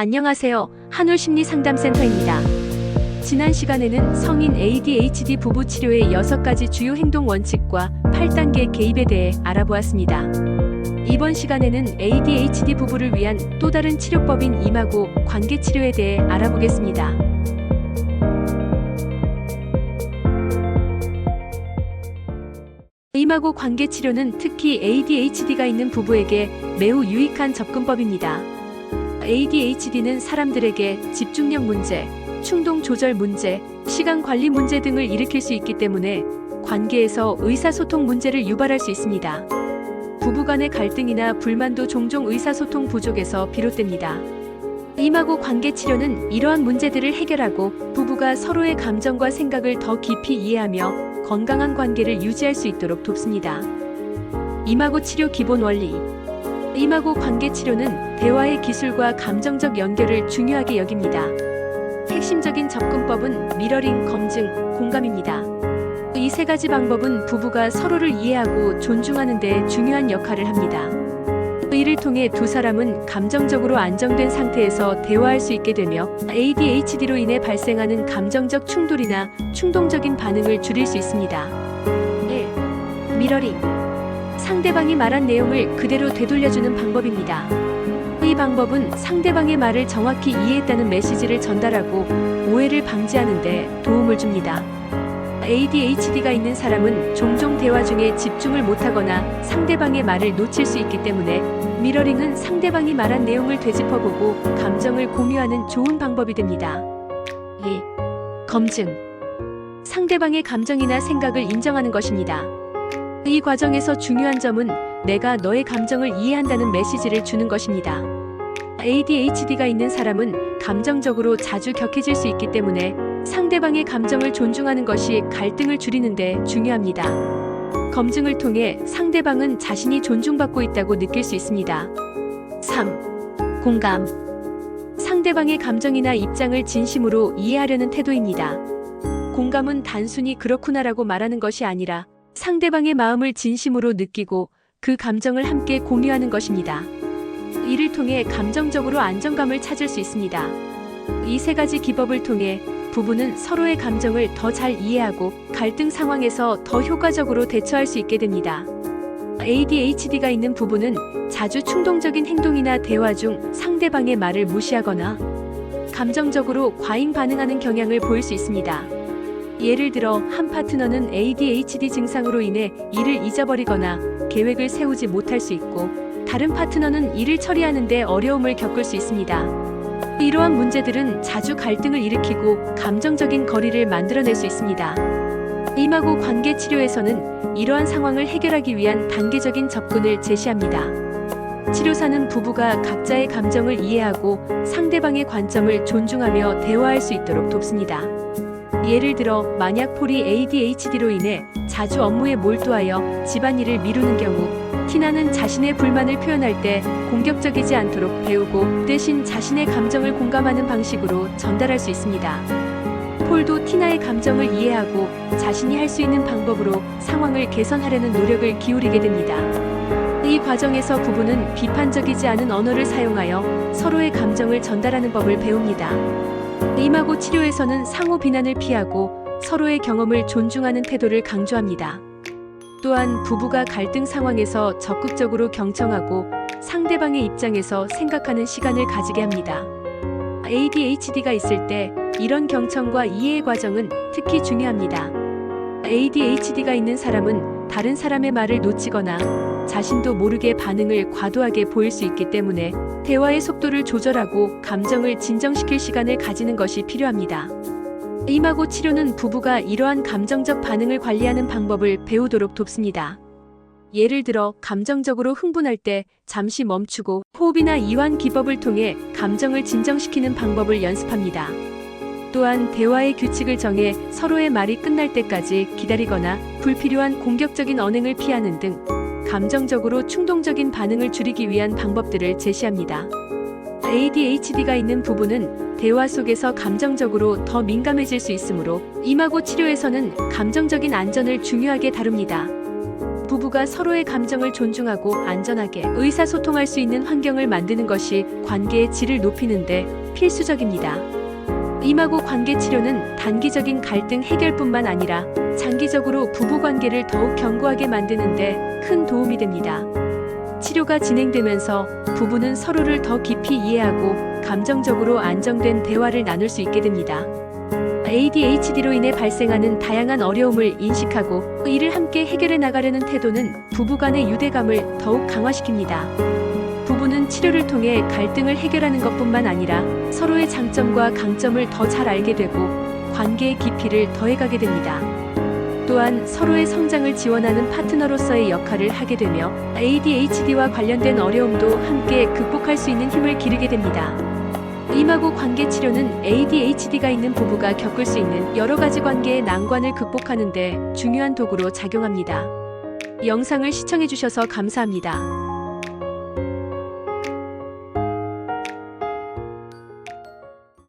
안녕하세요. 한울심리상담센터입니다. 지난 시간에는 성인 ADHD 부부 치료의 6가지 주요 행동 원칙과 8단계 개입에 대해 알아보았습니다. 이번 시간에는 ADHD 부부를 위한 또 다른 치료법인 이마고 관계 치료에 대해 알아보겠습니다. 이마고 관계 치료는 특히 ADHD가 있는 부부에게 매우 유익한 접근법입니다. ADHD는 사람들에게 집중력 문제, 충동 조절 문제, 시간 관리 문제 등을 일으킬 수 있기 때문에 관계에서 의사소통 문제를 유발할 수 있습니다. 부부간의 갈등이나 불만도 종종 의사소통 부족에서 비롯됩니다. 이마고 관계 치료는 이러한 문제들을 해결하고 부부가 서로의 감정과 생각을 더 깊이 이해하며 건강한 관계를 유지할 수 있도록 돕습니다. 이마고 치료 기본 원리. 이마고 관계 치료는 대화의 기술과 감정적 연결을 중요하게 여깁니다. 핵심적인 접근법은 미러링, 검증, 공감입니다. 이 3가지 방법은 부부가 서로를 이해하고 존중하는 데 중요한 역할을 합니다. 이를 통해 두 사람은 감정적으로 안정된 상태에서 대화할 수 있게 되며 ADHD로 인해 발생하는 감정적 충돌이나 충동적인 반응을 줄일 수 있습니다. 1. 미러링. 상대방이 말한 내용을 그대로 되돌려주는 방법입니다. 이 방법은 상대방의 말을 정확히 이해했다는 메시지를 전달하고 오해를 방지하는 데 도움을 줍니다. ADHD가 있는 사람은 종종 대화 중에 집중을 못하거나 상대방의 말을 놓칠 수 있기 때문에 미러링은 상대방이 말한 내용을 되짚어보고 감정을 공유하는 좋은 방법이 됩니다. 2. 검증. 상대방의 감정이나 생각을 인정하는 것입니다. 이 과정에서 중요한 점은 내가 너의 감정을 이해한다는 메시지를 주는 것입니다. ADHD가 있는 사람은 감정적으로 자주 격해질 수 있기 때문에 상대방의 감정을 존중하는 것이 갈등을 줄이는 데 중요합니다. 검증을 통해 상대방은 자신이 존중받고 있다고 느낄 수 있습니다. 3. 공감. 상대방의 감정이나 입장을 진심으로 이해하려는 태도입니다. 공감은 단순히 그렇구나라고 말하는 것이 아니라 상대방의 마음을 진심으로 느끼고 그 감정을 함께 공유하는 것입니다. 이를 통해 감정적으로 안정감을 찾을 수 있습니다. 이 3가지 기법을 통해 부부는 서로의 감정을 더 잘 이해하고 갈등 상황에서 더 효과적으로 대처할 수 있게 됩니다. ADHD가 있는 부부는 자주 충동적인 행동이나 대화 중 상대방의 말을 무시하거나 감정적으로 과잉 반응하는 경향을 보일 수 있습니다. 예를 들어 한 파트너는 ADHD 증상으로 인해 일을 잊어버리거나 계획을 세우지 못할 수 있고 다른 파트너는 일을 처리하는 데 어려움을 겪을 수 있습니다. 이러한 문제들은 자주 갈등을 일으키고 감정적인 거리를 만들어낼 수 있습니다. 이마고 관계 치료에서는 이러한 상황을 해결하기 위한 단계적인 접근을 제시합니다. 치료사는 부부가 각자의 감정을 이해하고 상대방의 관점을 존중하며 대화할 수 있도록 돕습니다. 예를 들어 만약 폴이 ADHD로 인해 자주 업무에 몰두하여 집안일을 미루는 경우 티나는 자신의 불만을 표현할 때 공격적이지 않도록 배우고 대신 자신의 감정을 공감하는 방식으로 전달할 수 있습니다. 폴도 티나의 감정을 이해하고 자신이 할 수 있는 방법으로 상황을 개선하려는 노력을 기울이게 됩니다. 이 과정에서 부부는 비판적이지 않은 언어를 사용하여 서로의 감정을 전달하는 법을 배웁니다. 이마고 치료에서는 상호 비난을 피하고 서로의 경험을 존중하는 태도를 강조합니다. 또한 부부가 갈등 상황에서 적극적으로 경청하고 상대방의 입장에서 생각하는 시간을 가지게 합니다. ADHD가 있을 때 이런 경청과 이해의 과정은 특히 중요합니다. ADHD가 있는 사람은 다른 사람의 말을 놓치거나 자신도 모르게 반응을 과도하게 보일 수 있기 때문에 대화의 속도를 조절하고 감정을 진정시킬 시간을 가지는 것이 필요합니다. 이마고 치료는 부부가 이러한 감정적 반응을 관리하는 방법을 배우도록 돕습니다. 예를 들어 감정적으로 흥분할 때 잠시 멈추고 호흡이나 이완 기법을 통해 감정을 진정시키는 방법을 연습합니다. 또한 대화의 규칙을 정해 서로의 말이 끝날 때까지 기다리거나 불필요한 공격적인 언행을 피하는 등 감정적으로 충동적인 반응을 줄이기 위한 방법들을 제시합니다. ADHD가 있는 부부는 대화 속에서 감정적으로 더 민감해질 수 있으므로 이마고 치료에서는 감정적인 안전을 중요하게 다룹니다. 부부가 서로의 감정을 존중하고 안전하게 의사소통할 수 있는 환경을 만드는 것이 관계의 질을 높이는데 필수적입니다. 임하고 관계 치료는 단기적인 갈등 해결뿐만 아니라 장기적으로 부부관계를 더욱 견고하게 만드는데 큰 도움이 됩니다. 치료가 진행되면서 부부는 서로를 더 깊이 이해하고 감정적으로 안정된 대화를 나눌 수 있게 됩니다. ADHD로 인해 발생하는 다양한 어려움을 인식하고 이를 함께 해결해 나가려는 태도는 부부 간의 유대감을 더욱 강화시킵니다. 부부는 치료를 통해 갈등을 해결하는 것뿐만 아니라 서로의 장점과 강점을 더 잘 알게 되고 관계의 깊이를 더해가게 됩니다. 또한 서로의 성장을 지원하는 파트너로서의 역할을 하게 되며 ADHD와 관련된 어려움도 함께 극복할 수 있는 힘을 기르게 됩니다. 임하고 관계 치료는 ADHD가 있는 부부가 겪을 수 있는 여러 가지 관계의 난관을 극복하는 데 중요한 도구로 작용합니다. 영상을 시청해 주셔서 감사합니다.